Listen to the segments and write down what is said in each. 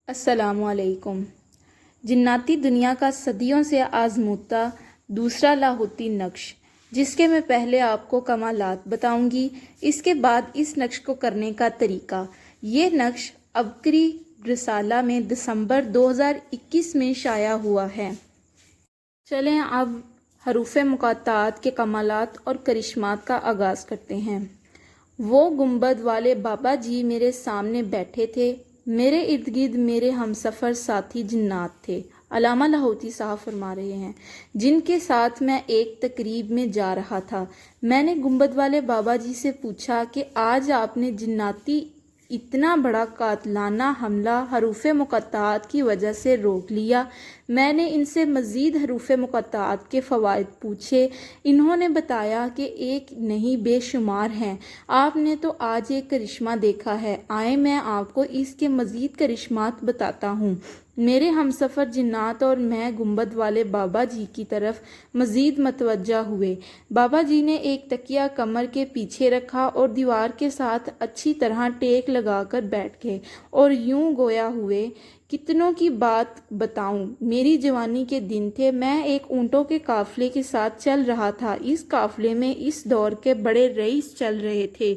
السلام علیکم۔ جناتی دنیا کا صدیوں سے آزمودہ دوسرا لاہوتی نقش، جس کے میں پہلے آپ کو کمالات بتاؤں گی، اس کے بعد اس نقش کو کرنے کا طریقہ۔ یہ نقش عبقری رسالہ میں دسمبر 2021 میں شائع ہوا ہے۔ چلیں اب حروف مقاطعات کے کمالات اور کرشمات کا آغاز کرتے ہیں۔ وہ گنبد والے بابا جی میرے سامنے بیٹھے تھے، میرے ارد گرد میرے ہم سفر ساتھی جنات تھے، علامہ لاہوتی صاحب فرما رہے ہیں، جن کے ساتھ میں ایک تقریب میں جا رہا تھا۔ میں نے گنبد والے بابا جی سے پوچھا کہ آج آپ نے جناتی اتنا بڑا قاتلانہ حملہ حروف مقاطعات کی وجہ سے روک لیا۔ میں نے ان سے مزید حروف مقاطعات کے فوائد پوچھے۔ انہوں نے بتایا کہ ایک نہیں بے شمار ہیں۔ آپ نے تو آج ایک کرشمہ دیکھا ہے، آئیں میں آپ کو اس کے مزید کرشمات بتاتا ہوں۔ میرے ہمسفر جنات اور میں گنبد والے بابا جی کی طرف مزید متوجہ ہوئے۔ بابا جی نے ایک تکیہ کمر کے پیچھے رکھا اور دیوار کے ساتھ اچھی طرح ٹیک لگا کر بیٹھ گئے اور یوں گویا ہوئے، کتنوں کی بات بتاؤں، میری جوانی کے دن تھے، میں ایک اونٹوں کے قافلے کے ساتھ چل رہا تھا۔ اس قافلے میں اس دور کے بڑے رئیس چل رہے تھے۔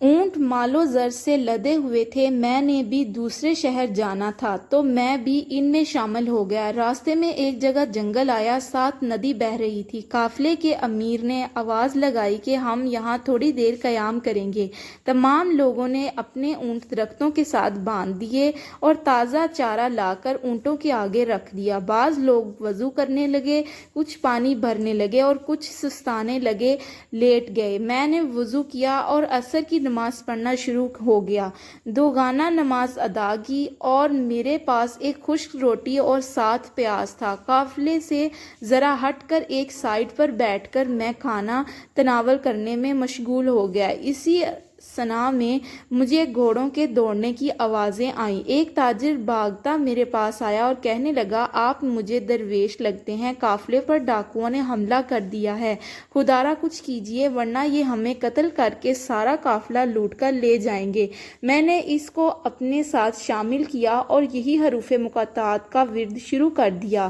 اونٹ مال و زر سے لدے ہوئے تھے۔ میں نے بھی دوسرے شہر جانا تھا تو میں بھی ان میں شامل ہو گیا۔ راستے میں ایک جگہ جنگل آیا، ساتھ ندی بہہ رہی تھی۔ قافلے کے امیر نے آواز لگائی کہ ہم یہاں تھوڑی دیر قیام کریں گے۔ تمام لوگوں نے اپنے اونٹ درختوں کے ساتھ باندھ دیے اور تازہ چارہ لا کر اونٹوں کے آگے رکھ دیا۔ بعض لوگ وضو کرنے لگے، کچھ پانی بھرنے لگے اور کچھ سستانے لگے، لیٹ گئے۔ میں نے وضو کیا اور عصر کی نماز پڑھنا شروع ہو گیا۔ دوگانہ نماز ادا کی اور میرے پاس ایک خشک روٹی اور ساتھ پیاز تھا۔ قافلے سے ذرا ہٹ کر ایک سائڈ پر بیٹھ کر میں کھانا تناول کرنے میں مشغول ہو گیا۔ اسی ثنا میں مجھے گھوڑوں کے دوڑنے کی آوازیں آئیں۔ ایک تاجر بھاگتا میرے پاس آیا اور کہنے لگا، آپ مجھے درویش لگتے ہیں، قافلے پر ڈاکوؤں نے حملہ کر دیا ہے، خدارا کچھ کیجیے ورنہ یہ ہمیں قتل کر کے سارا قافلہ لوٹ کر لے جائیں گے۔ میں نے اس کو اپنے ساتھ شامل کیا اور یہی حروف مقاطعات کا ورد شروع کر دیا۔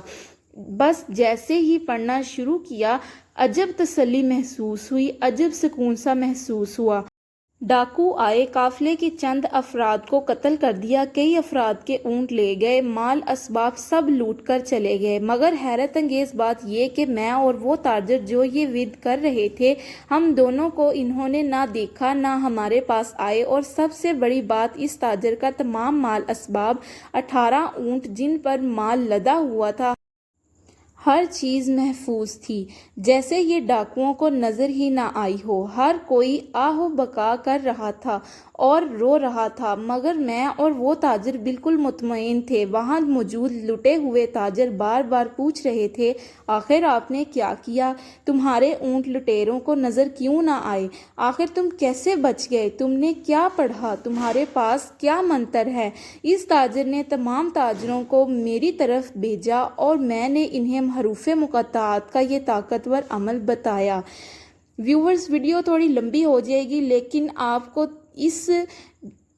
بس جیسے ہی پڑھنا شروع کیا، عجب تسلی محسوس ہوئی، عجب سکون سا محسوس ہوا۔ ڈاکو آئے، قافلے کے چند افراد کو قتل کر دیا، کئی افراد کے اونٹ لے گئے، مال اسباب سب لوٹ کر چلے گئے۔ مگر حیرت انگیز بات یہ کہ میں اور وہ تاجر جو یہ ورد کر رہے تھے، ہم دونوں کو انہوں نے نہ دیکھا، نہ ہمارے پاس آئے، اور سب سے بڑی بات، اس تاجر کا تمام مال اسباب، 18 اونٹ جن پر مال لدا ہوا تھا، ہر چیز محفوظ تھی، جیسے یہ ڈاکوؤں کو نظر ہی نہ آئی ہو۔ ہر کوئی آہ و بکا کر رہا تھا اور رو رہا تھا، مگر میں اور وہ تاجر بالکل مطمئن تھے۔ وہاں موجود لٹے ہوئے تاجر بار بار پوچھ رہے تھے، آخر آپ نے کیا کیا؟ تمہارے اونٹ لٹیروں کو نظر کیوں نہ آئے؟ آخر تم کیسے بچ گئے؟ تم نے کیا پڑھا؟ تمہارے پاس کیا منتر ہے؟ اس تاجر نے تمام تاجروں کو میری طرف بھیجا اور میں نے انہیں حروف مقاطعات کا یہ طاقتور عمل بتایا۔ ویورز، ویڈیو تھوڑی لمبی ہو جائے گی، لیکن آپ کو اس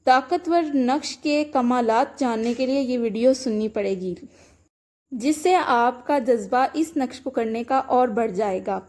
طاقتور نقش کے کمالات جاننے کے لیے یہ ویڈیو سننی پڑے گی، جس سے آپ کا جذبہ اس نقش کو کرنے کا اور بڑھ جائے گا۔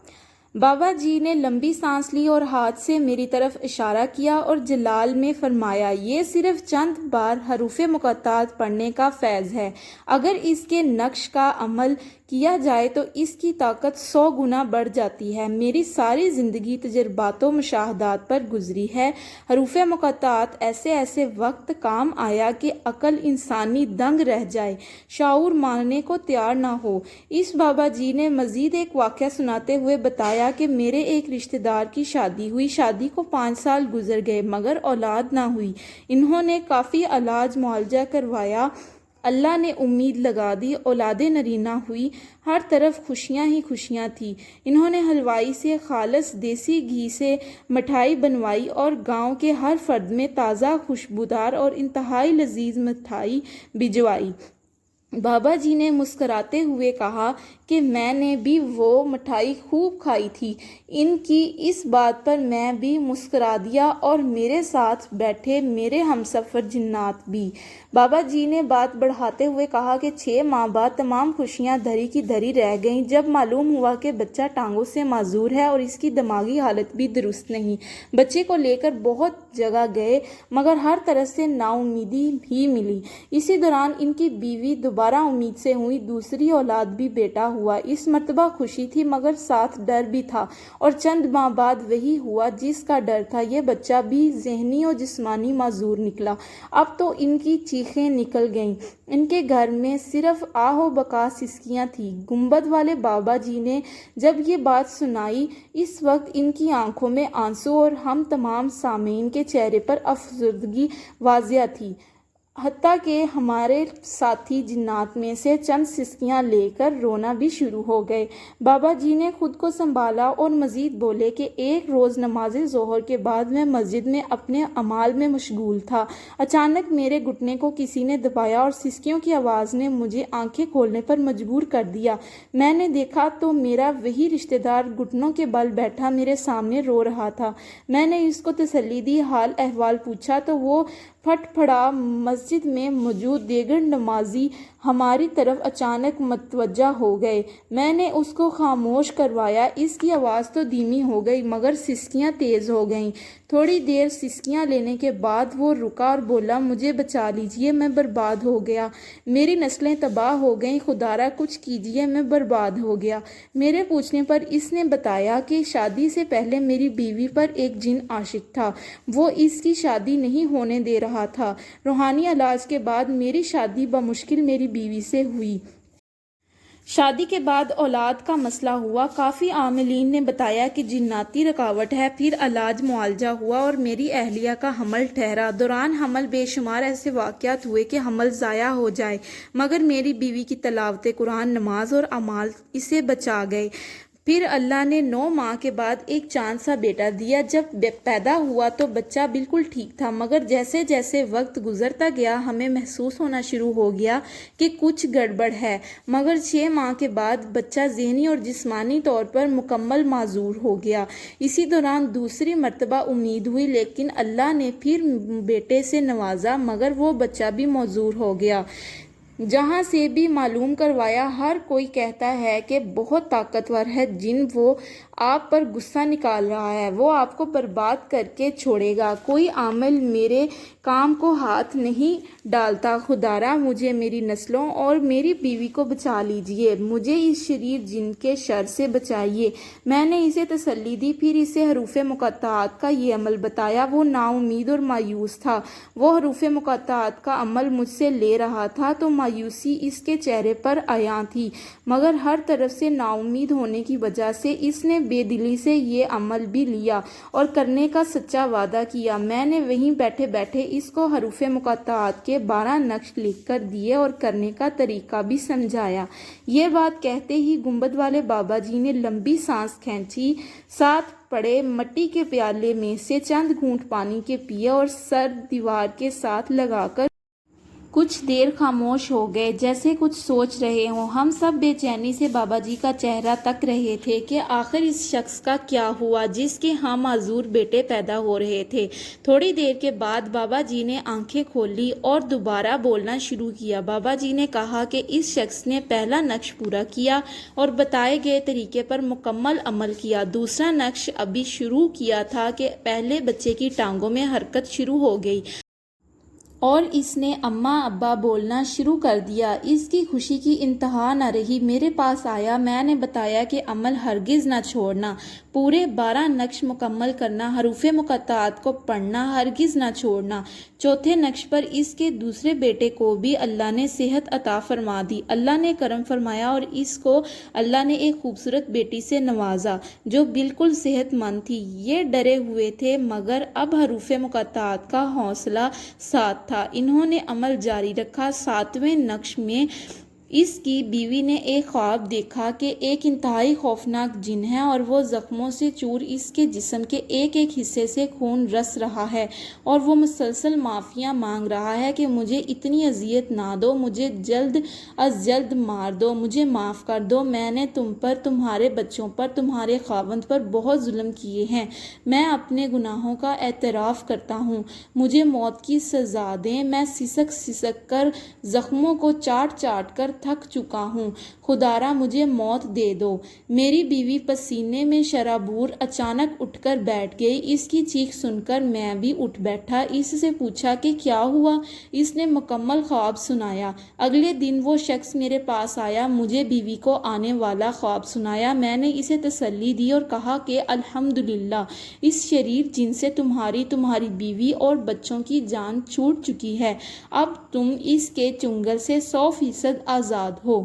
بابا جی نے لمبی سانس لی اور ہاتھ سے میری طرف اشارہ کیا اور جلال میں فرمایا، یہ صرف چند بار حروف مقاطعات پڑھنے کا فیض ہے، اگر اس کے نقش کا عمل کیا جائے تو اس کی طاقت 100 گنا بڑھ جاتی ہے۔ میری ساری زندگی تجربات و مشاہدات پر گزری ہے۔ حروف مقاطعات ایسے ایسے وقت کام آیا کہ عقل انسانی دنگ رہ جائے، شعور ماننے کو تیار نہ ہو۔ اس بابا جی نے مزید ایک واقعہ سناتے ہوئے بتایا کہ میرے ایک رشتہ دار کی شادی ہوئی، شادی کو 5 سال گزر گئے مگر اولاد نہ ہوئی۔ انہوں نے کافی علاج معالجہ کروایا، اللہ نے امید لگا دی، اولاد نرینہ ہوئی، ہر طرف خوشیاں ہی خوشیاں تھیں۔ انہوں نے حلوائی سے خالص دیسی گھی سے مٹھائی بنوائی اور گاؤں کے ہر فرد میں تازہ، خوشبودار اور انتہائی لذیذ مٹھائی بھجوائی۔ بابا جی نے مسکراتے ہوئے کہا کہ میں نے بھی وہ مٹھائی خوب کھائی تھی۔ ان کی اس بات پر میں بھی مسکرا دیا اور میرے ساتھ بیٹھے میرے ہمسفر جنات بھی۔ بابا جی نے بات بڑھاتے ہوئے کہا کہ 6 ماہ بعد تمام خوشیاں دھری کی دھری رہ گئیں جب معلوم ہوا کہ بچہ ٹانگوں سے معذور ہے اور اس کی دماغی حالت بھی درست نہیں۔ بچے کو لے کر بہت جگہ گئے مگر ہر طرح سے نا امیدی ہی ملی۔ اسی دوران ان کی بیوی دوبارہ امید سے ہوئی، دوسری اولاد بھی بیٹا ہوا۔ اس مرتبہ خوشی تھی مگر ساتھ ڈر بھی تھا اور چند ماہ بعد وہی ہوا جس کا ڈر تھا، یہ بچہ بھی ذہنی اور جسمانی معذور نکلا۔ اب تو ان کی چیخیں نکل گئیں، ان کے گھر میں صرف آہ و بکا سسکیاں تھیں۔ گنبد والے بابا جی نے جب یہ بات سنائی اس وقت ان کی آنکھوں میں آنسو اور ہم تمام سامعین کے چہرے پر افسردگی واضح تھی، حتیٰ کہ ہمارے ساتھی جنات میں سے چند سسکیاں لے کر رونا بھی شروع ہو گئے۔ بابا جی نے خود کو سنبھالا اور مزید بولے کہ ایک روز نماز ظہر کے بعد میں مسجد میں اپنے اعمال میں مشغول تھا، اچانک میرے گھٹنے کو کسی نے دبایا اور سسکیوں کی آواز نے مجھے آنکھیں کھولنے پر مجبور کر دیا۔ میں نے دیکھا تو میرا وہی رشتہ دار گھٹنوں کے بل بیٹھا میرے سامنے رو رہا تھا۔ میں نے اس کو تسلی دی، حال احوال پوچھا تو وہ پھٹ پھڑا۔ مسجد میں موجود دیگر نمازی ہماری طرف اچانک متوجہ ہو گئے۔ میں نے اس کو خاموش کروایا، اس کی آواز تو دھیمی ہو گئی مگر سسکیاں تیز ہو گئیں۔ تھوڑی دیر سسکیاں لینے کے بعد وہ رکا اور بولا، مجھے بچا لیجیے، میں برباد ہو گیا، میری نسلیں تباہ ہو گئیں، خدارا کچھ کیجیے، میں برباد ہو گیا۔ میرے پوچھنے پر اس نے بتایا کہ شادی سے پہلے میری بیوی پر ایک جن عاشق تھا، وہ اس کی شادی نہیں ہونے دے رہا تھا۔ روحانی علاج کے بعد میری شادی بمشکل میری بیوی سے ہوئی۔ شادی کے بعد اولاد کا مسئلہ ہوا۔ کافی عاملین نے بتایا کہ جناتی رکاوٹ ہے، پھر علاج معالجہ ہوا اور میری اہلیہ کا حمل ٹھہرا۔ دوران حمل بے شمار ایسے واقعات ہوئے کہ حمل ضائع ہو جائے مگر میری بیوی کی تلاوت قرآن، نماز اور اعمال اسے بچا گئے۔ پھر اللہ نے 9 ماہ کے بعد ایک چاند سا بیٹا دیا۔ جب پیدا ہوا تو بچہ بالکل ٹھیک تھا مگر جیسے جیسے وقت گزرتا گیا ہمیں محسوس ہونا شروع ہو گیا کہ کچھ گڑبڑ ہے، مگر 6 ماہ کے بعد بچہ ذہنی اور جسمانی طور پر مکمل معذور ہو گیا۔ اسی دوران دوسری مرتبہ امید ہوئی لیکن اللہ نے پھر بیٹے سے نوازا مگر وہ بچہ بھی معذور ہو گیا۔ جہاں سے بھی معلوم کروایا ہر کوئی کہتا ہے کہ بہت طاقتور ہے جن، وہ آپ پر غصہ نکال رہا ہے، وہ آپ کو برباد کر کے چھوڑے گا۔ کوئی عامل میرے کام کو ہاتھ نہیں ڈالتا، خدارا مجھے میری نسلوں اور میری بیوی کو بچا لیجیے، مجھے اس شریر جن کے شر سے بچائیے۔ میں نے اسے تسلی دی، پھر اسے حروف مقطعات کا یہ عمل بتایا۔ وہ نا امید اور مایوس تھا، وہ حروف مقطعات کا عمل مجھ سے لے رہا تھا تو مایوسی اس کے چہرے پر عیاں تھی مگر ہر طرف سے نا امید ہونے کی وجہ سے اس نے بے دلی سے یہ عمل بھی لیا اور کرنے کا سچا وعدہ کیا۔ میں نے وہیں بیٹھے بیٹھے اس کو حروف مقطعات کے 12 نقش لکھ کر دیے اور کرنے کا طریقہ بھی سمجھایا۔ یہ بات کہتے ہی گنبد والے بابا جی نے لمبی سانس کھینچی، ساتھ پڑے مٹی کے پیالے میں سے چند گھونٹ پانی کے پیے اور سر دیوار کے ساتھ لگا کر کچھ دیر خاموش ہو گئے جیسے کچھ سوچ رہے ہوں۔ ہم سب بے چینی سے بابا جی کا چہرہ تک رہے تھے کہ آخر اس شخص کا کیا ہوا جس کے ہاں معذور بیٹے پیدا ہو رہے تھے۔ تھوڑی دیر کے بعد بابا جی نے آنکھیں کھولی اور دوبارہ بولنا شروع کیا۔ بابا جی نے کہا کہ اس شخص نے پہلا نقش پورا کیا اور بتائے گئے طریقے پر مکمل عمل کیا۔ دوسرا نقش ابھی شروع کیا تھا کہ پہلے بچے کی ٹانگوں میں حرکت شروع ہو گئی اور اس نے اماں ابا بولنا شروع کر دیا۔ اس کی خوشی کی انتہا نہ رہی، میرے پاس آیا، میں نے بتایا کہ عمل ہرگز نہ چھوڑنا، پورے 12 نقش مکمل کرنا، حروف مقطعات کو پڑھنا ہرگز نہ چھوڑنا۔ چوتھے نقش پر اس کے دوسرے بیٹے کو بھی اللہ نے صحت عطا فرما دی۔ اللہ نے کرم فرمایا اور اس کو اللہ نے ایک خوبصورت بیٹی سے نوازا جو بالکل صحت مند تھی۔ یہ ڈرے ہوئے تھے مگر اب حروف مقطعات کا حوصلہ ساتھ تھا، انہوں نے عمل جاری رکھا۔ 7ویں نقش میں اس کی بیوی نے ایک خواب دیکھا کہ ایک انتہائی خوفناک جن ہے اور وہ زخموں سے چور اس کے جسم کے ایک ایک حصے سے خون رس رہا ہے اور وہ مسلسل معافیاں مانگ رہا ہے کہ مجھے اتنی اذیت نہ دو، مجھے جلد از جلد مار دو، مجھے معاف کر دو، میں نے تم پر، تمہارے بچوں پر، تمہارے خاوند پر بہت ظلم کیے ہیں، میں اپنے گناہوں کا اعتراف کرتا ہوں، مجھے موت کی سزا دیں، میں سسک سسک کر زخموں کو چاٹ چاٹ کر تھک چکا ہوں، خدارا مجھے موت دے دو۔ میری بیوی پسینے میں شرابور اچانک اٹھ کر بیٹھ گئی۔ اس کی چیخ سن کر میں بھی اٹھ بیٹھا، اس سے پوچھا کہ کیا ہوا؟ اس نے مکمل خواب سنایا۔ اگلے دن وہ شخص میرے پاس آیا، مجھے بیوی کو آنے والا خواب سنایا۔ میں نے اسے تسلی دی اور کہا کہ الحمدللہ اس شریر جن سے تمہاری بیوی اور بچوں کی جان چھوٹ چکی ہے، اب تم اس کے چنگل سے 100% آزاد ہو۔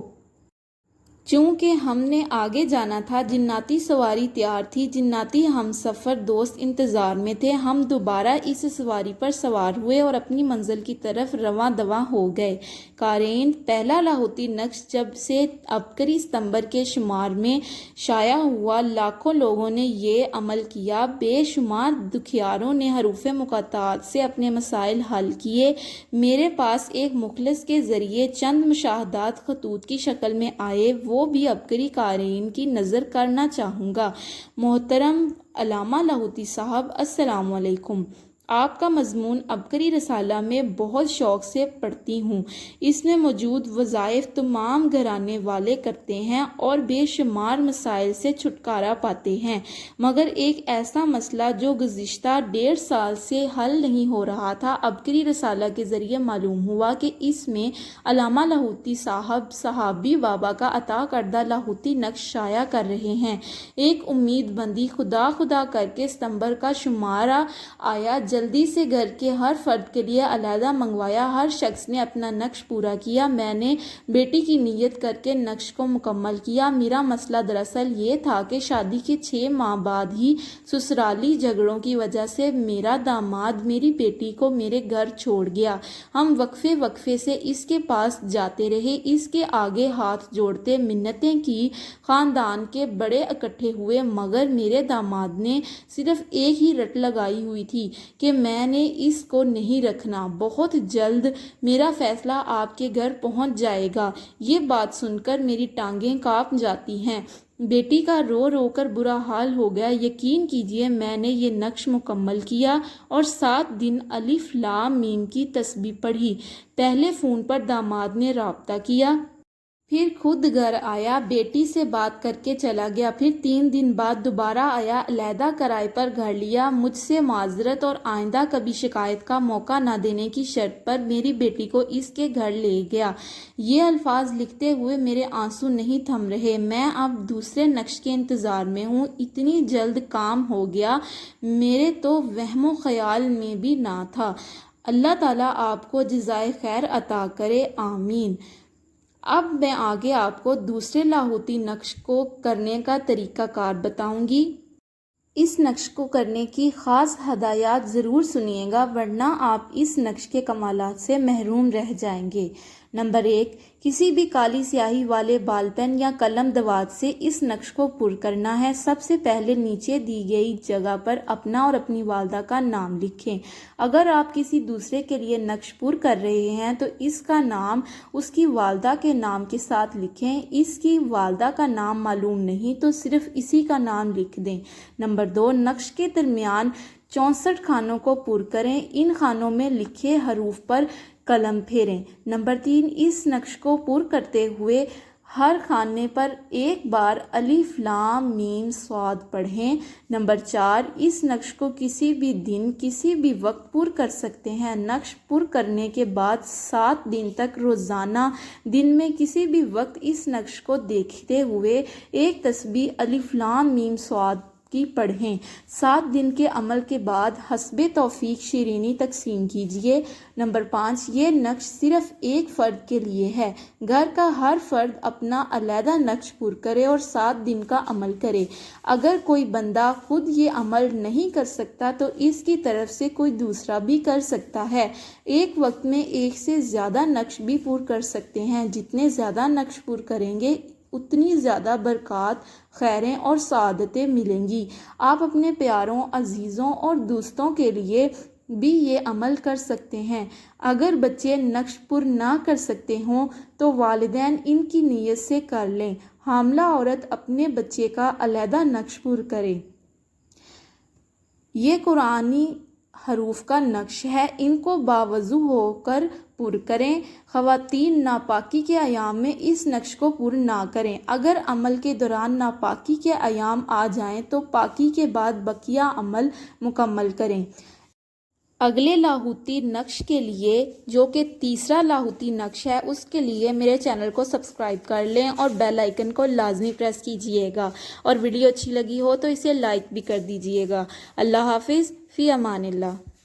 چونکہ ہم نے آگے جانا تھا، جناتی سواری تیار تھی، جناتی ہم سفر دوست انتظار میں تھے۔ ہم دوبارہ اس سواری پر سوار ہوئے اور اپنی منزل کی طرف رواں دواں ہو گئے۔ قارئین، پہلا لاہوتی نقش جب سے عبقری ستمبر کے شمار میں شائع ہوا، لاکھوں لوگوں نے یہ عمل کیا، بے شمار دکھیاروں نے حروف مقاطعات سے اپنے مسائل حل کیے۔ میرے پاس ایک مخلص کے ذریعے چند مشاہدات خطوط کی شکل میں آئے، وہ بھی عبقری قارئین کی نظر کرنا چاہوں گا۔ محترم علامہ لاہوتی صاحب، السلام علیکم۔ آپ کا مضمون عبقری رسالہ میں بہت شوق سے پڑھتی ہوں۔ اس میں موجود وظائف تمام گھرانے والے کرتے ہیں اور بے شمار مسائل سے چھٹکارا پاتے ہیں، مگر ایک ایسا مسئلہ جو گزشتہ 1.5 سال سے حل نہیں ہو رہا تھا، عبقری رسالہ کے ذریعے معلوم ہوا کہ اس میں علامہ لاہوتی صاحب صحابی بابا کا عطا کردہ لاہوتی نقش شائع کر رہے ہیں۔ ایک امید بندی، خدا خدا کر کے ستمبر کا شمارہ آیا، جلدی سے گھر کے ہر فرد کے لیے علیحدہ منگوایا، ہر شخص نے اپنا نقش پورا کیا۔ میں نے بیٹی کی نیت کر کے نقش کو مکمل کیا۔ میرا مسئلہ دراصل یہ تھا کہ شادی کے 6 ماہ بعد ہی سسرالی جھگڑوں کی وجہ سے میرا داماد میری بیٹی کو میرے گھر چھوڑ گیا۔ ہم وقفے وقفے سے اس کے پاس جاتے رہے، اس کے آگے ہاتھ جوڑتے منتیں کی، خاندان کے بڑے اکٹھے ہوئے، مگر میرے داماد نے صرف ایک ہی رٹ لگائی ہوئی تھی کہ میں نے اس کو نہیں رکھنا، بہت جلد میرا فیصلہ آپ کے گھر پہنچ جائے گا۔ یہ بات سن کر میری ٹانگیں کانپ جاتی ہیں۔ بیٹی کا رو رو کر برا حال ہو گیا۔ یقین کیجئے میں نے یہ نقش مکمل کیا اور 7 دن الف لام میم کی تسبیح پڑھی۔ پہلے فون پر داماد نے رابطہ کیا، پھر خود گھر آیا، بیٹی سے بات کر کے چلا گیا، پھر 3 دن بعد دوبارہ آیا، علیحدہ کرائے پر گھر لیا، مجھ سے معذرت اور آئندہ کبھی شکایت کا موقع نہ دینے کی شرط پر میری بیٹی کو اس کے گھر لے گیا۔ یہ الفاظ لکھتے ہوئے میرے آنسو نہیں تھم رہے۔ میں اب دوسرے نقش کے انتظار میں ہوں۔ اتنی جلد کام ہو گیا، میرے تو وہم و خیال میں بھی نہ تھا۔ اللہ تعالیٰ آپ کو جزائے خیر عطا کرے، آمین۔ اب میں آگے آپ کو دوسرے لاہوتی نقش کو کرنے کا طریقہ کار بتاؤں گی۔ اس نقش کو کرنے کی خاص ہدایات ضرور سنیے گا، ورنہ آپ اس نقش کے کمالات سے محروم رہ جائیں گے۔ نمبر 1، کسی بھی کالی سیاہی والے بال پین یا قلم دوات سے اس نقش کو پر کرنا ہے۔ سب سے پہلے نیچے دی گئی جگہ پر اپنا اور اپنی والدہ کا نام لکھیں۔ اگر آپ کسی دوسرے کے لیے نقش پر کر رہے ہیں تو اس کا نام اس کی والدہ کے نام کے ساتھ لکھیں۔ اس کی والدہ کا نام معلوم نہیں تو صرف اسی کا نام لکھ دیں۔ نمبر 2، نقش کے درمیان 64 خانوں کو پر کریں، ان خانوں میں لکھے حروف پر قلم پھیریں۔ نمبر 3، اس نقش کو پر کرتے ہوئے ہر خانے پر ایک بار الف لام میم صاد پڑھیں۔ نمبر 4، اس نقش کو کسی بھی دن کسی بھی وقت پر کر سکتے ہیں۔ نقش پر کرنے کے بعد 7 دن تک روزانہ دن میں کسی بھی وقت اس نقش کو دیکھتے ہوئے ایک تسبیح الف لام میم صاد کی پڑھیں۔ 7 دن کے عمل کے بعد حسب توفیق شیرینی تقسیم کیجیے۔ نمبر 5، یہ نقش صرف ایک فرد کے لیے ہے۔ گھر کا ہر فرد اپنا علیحدہ نقش پر کرے اور 7 دن کا عمل کرے۔ اگر کوئی بندہ خود یہ عمل نہیں کر سکتا تو اس کی طرف سے کوئی دوسرا بھی کر سکتا ہے۔ ایک وقت میں ایک سے زیادہ نقش بھی پر کر سکتے ہیں۔ جتنے زیادہ نقش پر کریں گے اتنی زیادہ برکات، خیریں اور سعادتیں ملیں گی۔ آپ اپنے پیاروں، عزیزوں اور دوستوں کے لیے بھی یہ عمل کر سکتے ہیں۔ اگر بچے نقش پر نہ کر سکتے ہوں تو والدین ان کی نیت سے کر لیں۔ حاملہ عورت اپنے بچے کا علیحدہ نقش پر کرے۔ یہ قرآنی حروف کا نقش ہے، ان کو باوضو ہو کر پر کریں۔ خواتین ناپاکی کے ایام میں اس نقش کو پر نہ کریں۔ اگر عمل کے دوران ناپاکی کے ایام آ جائیں تو پاکی کے بعد بقیہ عمل مکمل کریں۔ اگلے لاہوتی نقش کے لیے، جو کہ تیسرا لاہوتی نقش ہے، اس کے لیے میرے چینل کو سبسکرائب کر لیں اور بیل آئیکن کو لازمی پریس کیجیے گا، اور ویڈیو اچھی لگی ہو تو اسے لائک بھی کر دیجیے گا۔ اللہ حافظ، فی امان اللہ۔